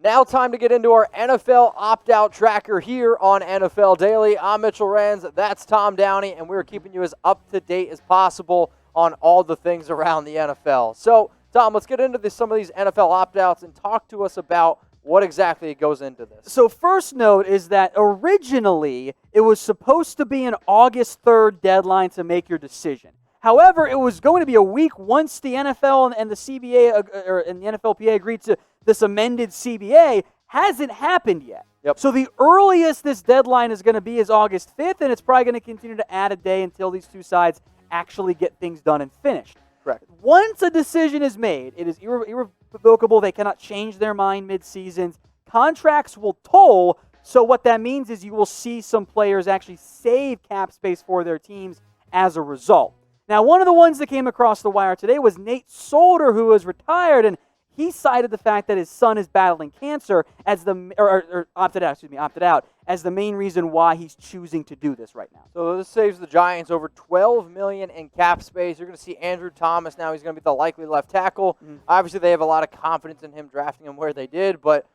Now time to get into our NFL opt-out tracker here on NFL Daily. I'm Mitchell Rands, that's Tom Downey, and we're keeping you as up-to-date as possible on all the things around the NFL. So, Tom, let's get into some of these NFL opt-outs and talk to us about what exactly goes into this. So first note is that originally it was supposed to be an August 3rd deadline to make your decision. However, it was going to be a week once the NFL and the CBA and the NFLPA agreed to this amended CBA. Hasn't happened yet. Yep. So the earliest this deadline is going to be is August 5th, and it's probably going to continue to add a day until these two sides actually get things done and finished. Correct. Once a decision is made, it is irrevocable. They cannot change their mind mid-season. Contracts will toll, so what that means is you will see some players actually save cap space for their teams as a result. Now, one of the ones that came across the wire today was Nate Solder, who was retired, and he cited the fact that his son is battling cancer as opted out as the main reason why he's choosing to do this right now. So this saves the Giants over $12 million in cap space. You're going to see Andrew Thomas now. He's going to be the likely left tackle. Obviously, they have a lot of confidence in him drafting him where they did, but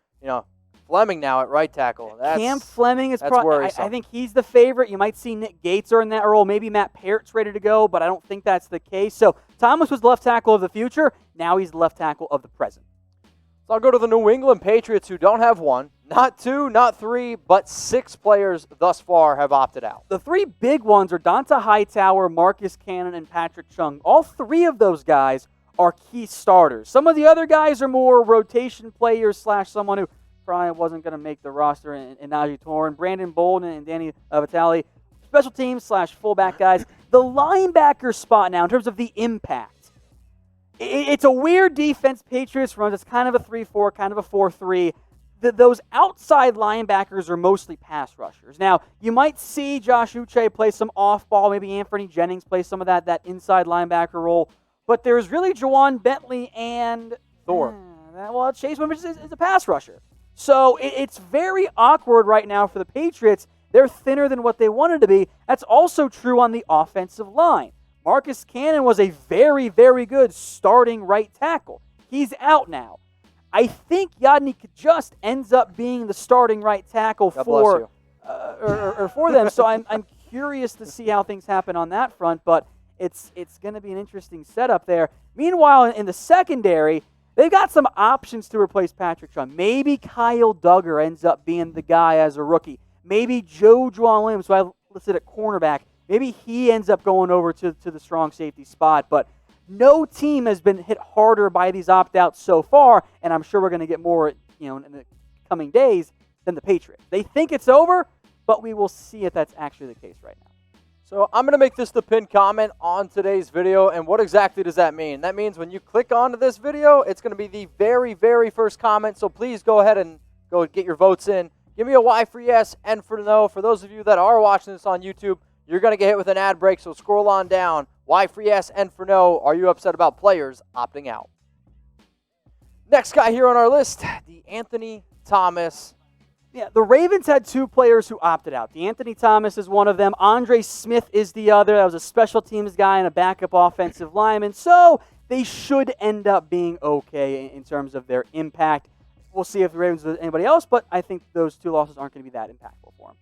Fleming now at right tackle. Cam Fleming is worrisome. I think he's the favorite. You might see Nick Gaither in that role. Maybe Matt Parrott's ready to go, but I don't think that's the case. So Thomas was the left tackle of the future. Now he's the left tackle of the present. So I'll go to the New England Patriots, who don't have one, not two, not three, but 6 players thus far have opted out. The 3 big ones are Hightower, Marcus Cannon, and Patrick Chung. All 3 of those guys are key starters. Some of the other guys are more rotation players / someone who probably wasn't going to make the roster in Najee Torin, Brandon Bolden, and Danny Vitale. Special teams / fullback guys. The linebacker spot now, in terms of the impact, it's a weird defense Patriots runs. It's kind of a 3-4, kind of a 4-3. Those outside linebackers are mostly pass rushers. Now, you might see Josh Uche play some off-ball. Maybe Anthony Jennings play some of that inside linebacker role. But there's really Juwan Bentley and Thor. Chase Winovich is a pass rusher. So it's very awkward right now for the Patriots. They're thinner than what they wanted to be. That's also true on the offensive line. Marcus Cannon was a very, very good starting right tackle. He's out now. I think Yadnik just ends up being the starting right tackle for them. So I'm curious to see how things happen on that front, but it's going to be an interesting setup there. Meanwhile, in the secondary, they've got some options to replace Patrick Chung. Maybe Kyle Duggar ends up being the guy as a rookie. Maybe Juwan Williams, who I listed at cornerback, maybe he ends up going over to the strong safety spot. But no team has been hit harder by these opt-outs so far, and I'm sure we're going to get more in the coming days than the Patriots. They think it's over, but we will see if that's actually the case right now. So I'm going to make this the pinned comment on today's video, and what exactly does that mean? That means when you click onto this video, it's going to be the very, very first comment, so please go ahead and go get your votes in. Give me a Y for yes, N for no. For those of you that are watching this on YouTube, you're going to get hit with an ad break, so scroll on down. Y for yes, N for no. Are you upset about players opting out? Next guy here on our list, the Anthony Thomas. Yeah, the Ravens had 2 players who opted out. The Anthony Thomas is one of them. Andre Smith is the other. That was a special teams guy and a backup offensive lineman. So they should end up being okay in terms of their impact. We'll see if the Ravens do anybody else, but I think those 2 losses aren't going to be that impactful for them.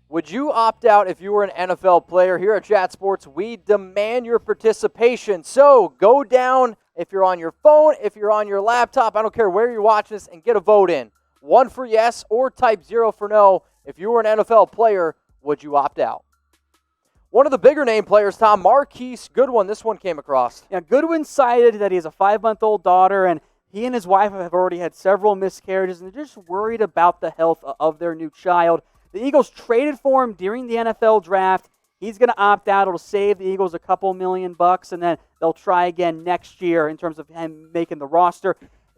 Would you opt out if you were an NFL player? Here at Chat Sports, we demand your participation. So go down if you're on your phone, if you're on your laptop, I don't care where you're watching this, and get a vote in. 1 for yes or type 0 for no. If you were an NFL player, would you opt out? One of the bigger name players, Tom, Marquise Goodwin. This one came across. Yeah, Goodwin cited that he has a 5-month-old daughter, and he and his wife have already had several miscarriages, and they're just worried about the health of their new child. The Eagles traded for him during the NFL draft. He's going to opt out. It'll save the Eagles a couple $1 million, and then they'll try again next year in terms of him making the roster.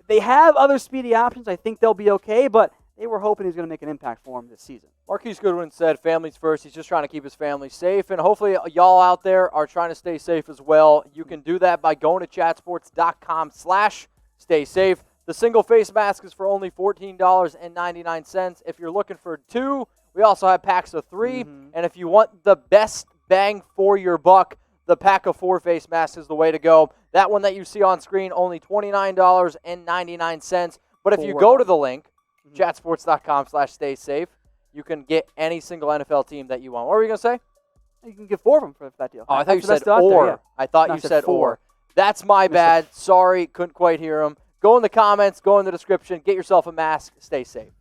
They have other speedy options. I think they'll be okay, but they were hoping he was going to make an impact for him this season. Marquise Goodwin said families first. He's just trying to keep his family safe, and hopefully y'all out there are trying to stay safe as well. You can do that by going to chatsports.com/stay safe. The single face mask is for only $14.99. If you're looking for 2, we also have packs of 3. And if you want the best bang for your buck, the pack of 4 face masks is the way to go. That one that you see on screen, only $29.99. But if you go to the link, chatsports.com/staysafe, you can get any single NFL team that you want. What were you going to say? You can get 4 of them for that deal. Oh, I thought you said or. Yeah. I thought you said or. That's my bad. Sorry, couldn't quite hear him. Go in the comments, go in the description, get yourself a mask, stay safe.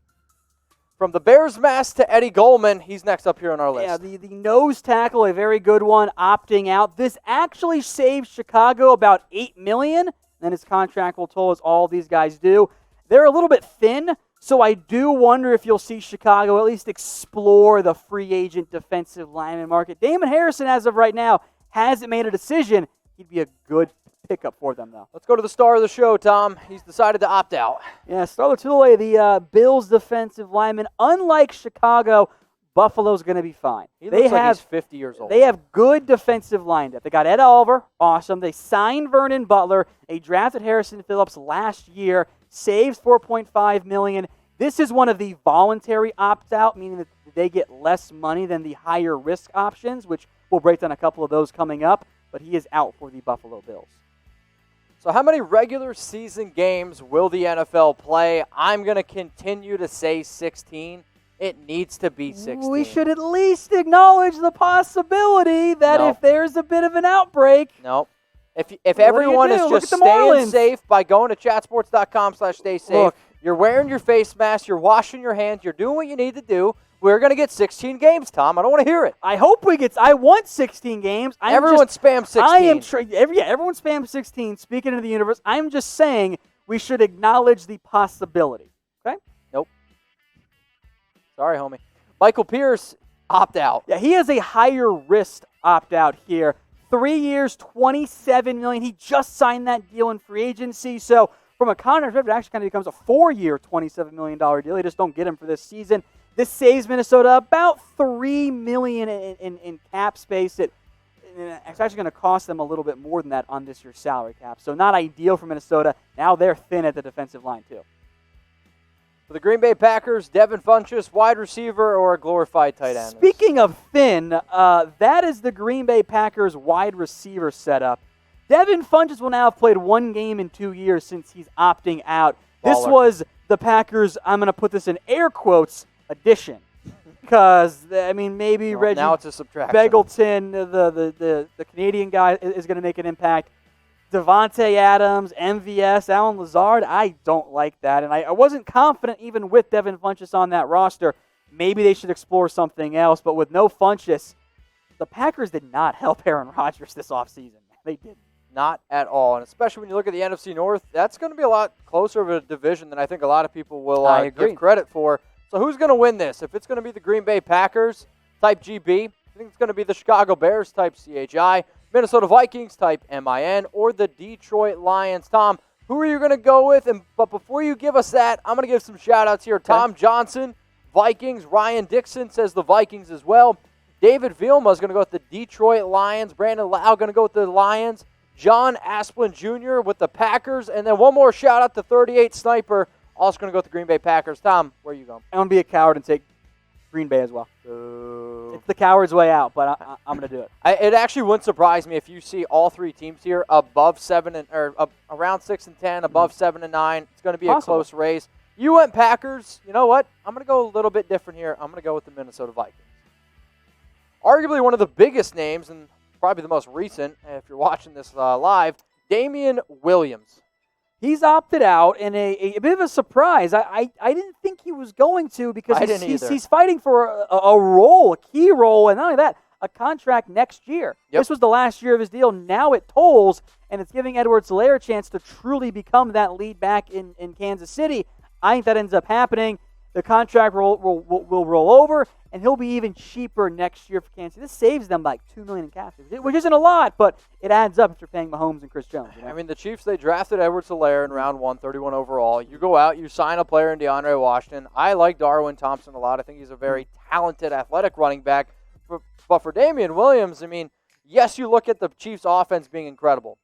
From the Bears mask to Eddie Goldman, he's next up here on our list. Yeah, the nose tackle, a very good one, opting out. This actually saves Chicago about $8 million. Then his contract will toll, as all these guys do. They're a little bit thin, so I do wonder if you'll see Chicago at least explore the free agent defensive lineman market. Damon Harrison, as of right now, hasn't made a decision. He'd be a good pickup for them, though. Let's go to the star of the show, Tom. He's decided to opt out. Yeah, Starler Tulare, the Bills defensive lineman. Unlike Chicago, Buffalo's going to be fine. He looks like he's 50 years old. They have good defensive line depth. They got Ed Oliver, awesome. They signed Vernon Butler. They drafted Harrison Phillips last year, saves $4.5 million. This is one of the voluntary opt-out, meaning that they get less money than the higher risk options, which we'll break down a couple of those coming up. But he is out for the Buffalo Bills. So how many regular season games will the NFL play? I'm going to continue to say 16. It needs to be 16. We should at least acknowledge the possibility that if there's a bit of an outbreak. No. If everyone is just staying safe by going to chatsports.com/staysafe, you're wearing your face mask, you're washing your hands, you're doing what you need to do, we're going to get 16 games, Tom. I don't want to hear it. I hope we get. I want 16 games. Everyone spam 16. Everyone spam 16. Speaking of the universe, I'm just saying we should acknowledge the possibility. Okay? Nope. Sorry, homie. Michael Pierce, opt out. Yeah, he has a higher risk opt out here. 3 years, $27 million. He just signed that deal in free agency. So from a contract, it actually kind of becomes a 4-year, $27 million deal. They just don't get him for this season. This saves Minnesota about $3 million in cap space. It's actually going to cost them a little bit more than that on this year's salary cap. So not ideal for Minnesota. Now they're thin at the defensive line too. For the Green Bay Packers, Devin Funchess, wide receiver or a glorified tight end? Speaking of thin, that is the Green Bay Packers wide receiver setup. Devin Funchess will now have played 1 game in 2 years since he's opting out. Baller. This was the Packers, I'm going to put this in air quotes, addition. Because, I mean, maybe Reggie now it's a subtraction. Beggleton, the Canadian guy, is going to make an impact. Devontae Adams, MVS, Alan Lazard, I don't like that. And I wasn't confident even with Devin Funchess on that roster. Maybe they should explore something else. But with no Funchess, the Packers did not help Aaron Rodgers this offseason. They didn't. Not at all. And especially when you look at the NFC North, that's going to be a lot closer of a division than I think a lot of people will give credit for. So who's going to win this? If it's going to be the Green Bay Packers, type GB. I think it's going to be the Chicago Bears, type CHI. Minnesota Vikings, type MIN. Or the Detroit Lions. Tom, who are you going to go with? But before you give us that, I'm going to give some shout-outs here. Okay. Tom Johnson, Vikings. Ryan Dixon says the Vikings as well. David Vilma is going to go with the Detroit Lions. Brandon Lau going to go with the Lions. John Asplin Jr. with the Packers. And then one more shout-out to 38 Sniper. Also going to go with the Green Bay Packers. Tom, where are you going? I'm going to be a coward and take Green Bay as well. It's the coward's way out, but I'm going to do it. It actually wouldn't surprise me if you see all 3 teams here above 7 or around 6 and 10, above 7 and 9. It's going to be a close race. You went Packers. You know what? I'm going to go a little bit different here. I'm going to go with the Minnesota Vikings. Arguably one of the biggest names and probably the most recent, if you're watching this live, Damien Williams. He's opted out, and a bit of a surprise. I didn't think he was going to because he's fighting for a role, a key role, and not only that, a contract next year. Yep. This was the last year of his deal. Now it tolls, and it's giving Edwards-Helaire a chance to truly become that lead back in Kansas City. I think that ends up happening. The contract will roll over, and he'll be even cheaper next year for Kansas City. This saves them like $2 million in cap, which isn't a lot, but it adds up if you're paying Mahomes and Chris Jones. You know? I mean, the Chiefs, they drafted Edwards-Helaire in round 1, 31 overall. You go out, you sign a player in DeAndre Washington. I like Darwin Thompson a lot. I think he's a very talented, athletic running back. But for Damien Williams, I mean, yes, you look at the Chiefs' offense being incredible.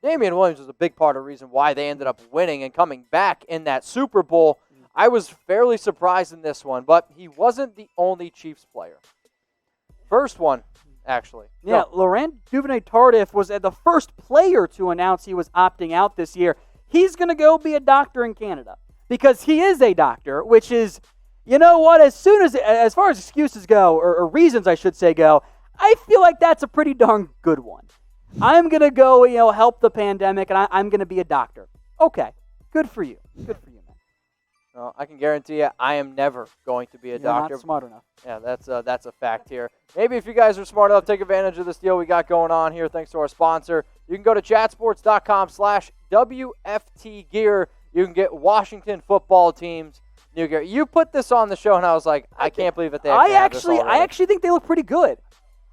Damien Williams was a big part of the reason why they ended up winning and coming back in that Super Bowl. I was fairly surprised in this one, but he wasn't the only Chiefs player. First one, actually. Yeah, Laurent Duvernay-Tardif was the first player to announce he was opting out this year. He's going to go be a doctor in Canada. because he is a doctor, which is, you know what, as far as excuses go, or reasons I should say go, I feel like that's a pretty darn good one. I'm going to go, help the pandemic, and I'm going to be a doctor. Okay, good for you. Good for you, man. Well, I can guarantee you I am never going to be a doctor. Not smart enough. Yeah, that's a fact here. Maybe if you guys are smart enough, take advantage of this deal we got going on here thanks to our sponsor. You can go to chatsports.com/WFT gear. You can get Washington football team's new gear. You put this on the show, and I was like, I can't believe that they have this already. I actually think they look pretty good.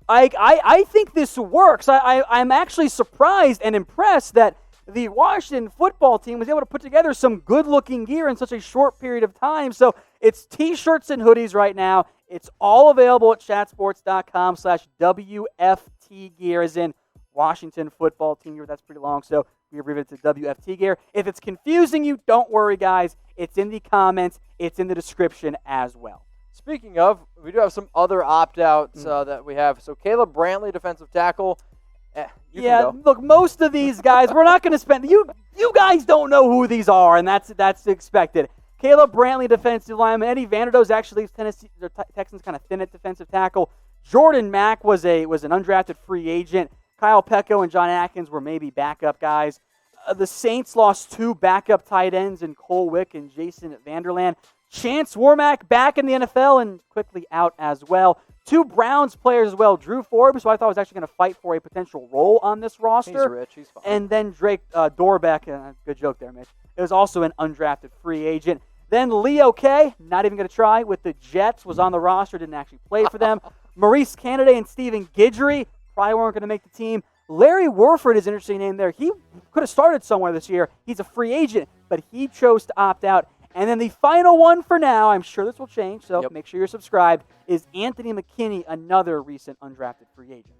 I think this works. I'm actually surprised and impressed that the Washington football team was able to put together some good-looking gear in such a short period of time. So it's T-shirts and hoodies right now. It's all available at chatsports.com/WFT gear, as in Washington football team gear. That's pretty long, so we abbreviate it to WFT gear. If it's confusing you, don't worry, guys. It's in the comments. It's in the description as well. Speaking of, we do have some other opt-outs that we have. So Caleb Brantley, defensive tackle. Look, most of these guys, we're not going to spend. You guys don't know who these are, and that's expected. Caleb Brantley, defensive lineman. Eddie Vanderdoes actually leaves Tennessee. The Texans kind of thin at defensive tackle. Jordan Mack was an undrafted free agent. Kyle Pecco and John Atkins were maybe backup guys. The Saints lost 2 backup tight ends in Cole Wick and Jason Vanderland. Chance Warmack back in the NFL and quickly out as well. 2 Browns players as well. Drew Forbes, who I thought was actually going to fight for a potential role on this roster. He's rich. He's fine. And then Drake Dorbeck, good joke there, Mitch. It was also an undrafted free agent. Then Leo K, not even going to try, with the Jets, was on the roster, didn't actually play for them. Maurice Canady and Stephen Guidry probably weren't going to make the team. Larry Warford is an interesting name there. He could have started somewhere this year. He's a free agent, but he chose to opt out. And then the final one for now, I'm sure this will change, so make sure you're subscribed, is Anthony McKinney, another recent undrafted free agent.